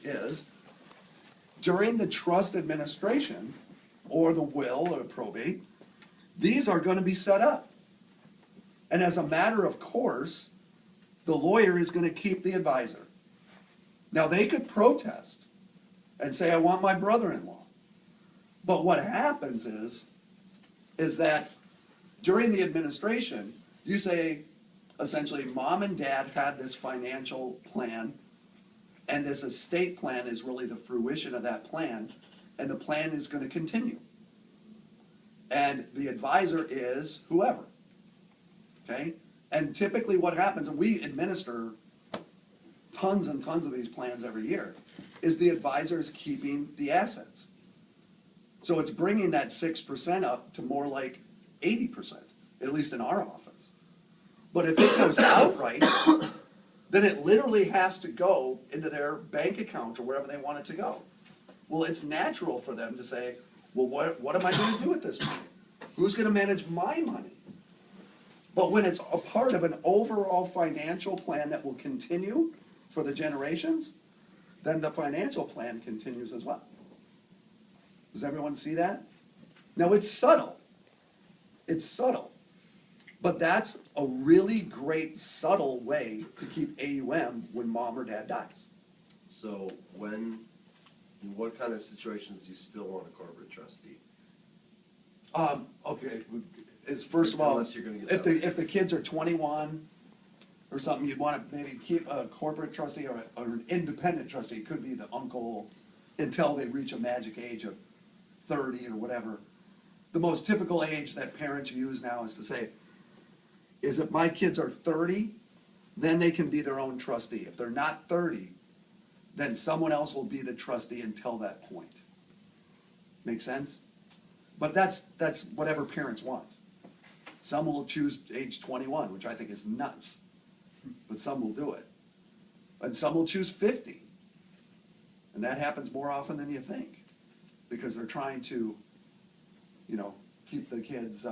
is during the trust administration or the will or probate, these are going to be set up. And as a matter of course, the lawyer is going to keep the advisor. Now, they could protest and say, I want my brother-in-law. But what happens is that during the administration, you say, essentially, mom and dad had this financial plan, and this estate plan is really the fruition of that plan, and the plan is going to continue. And the advisor is whoever, okay? And typically what happens, and we administer tons and tons of these plans every year, is the advisor is keeping the assets. So it's bringing that 6% up to more like 80%, at least in our office. But if it goes outright, then it literally has to go into their bank account or wherever they want it to go. Well, it's natural for them to say, well, what am I going to do with this money? Who's going to manage my money? But when it's a part of an overall financial plan that will continue for the generations, then the financial plan continues as well. Does everyone see that? Now, it's subtle. It's subtle. But that's a really great subtle way to keep AUM when mom or dad dies. So in what kind of situations do you still want a corporate trustee? Okay, is first of all, Unless you're gonna get if the kids are 21 or something, you'd want to maybe keep a corporate trustee or an independent trustee. It could be the uncle until they reach a magic age of 30 or whatever. The most typical age that parents use now is to say, is if my kids are 30, then they can be their own trustee. If they're not 30, then someone else will be the trustee until that point. Make sense? But that's whatever parents want. Some will choose age 21, which I think is nuts, but some will do it. And some will choose 50. And that happens more often than you think, because they're trying to, keep the kids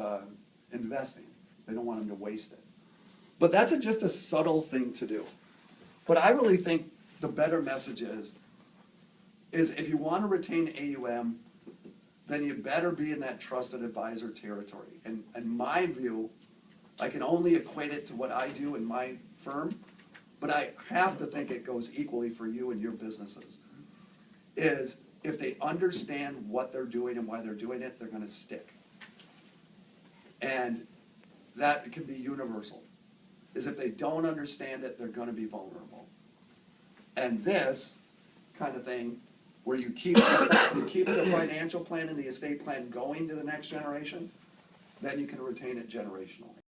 investing. They don't want them to waste it. But that's just a subtle thing to do. But I really think the better message is if you want to retain AUM, then you better be in that trusted advisor territory. And in my view, I can only equate it to what I do in my firm, but I have to think it goes equally for you and your businesses, is if they understand what they're doing and why they're doing it, they're going to stick. And that can be universal, is if they don't understand it, they're going to be vulnerable. And this kind of thing, where you keep the financial plan and the estate plan going to the next generation, then you can retain it generationally.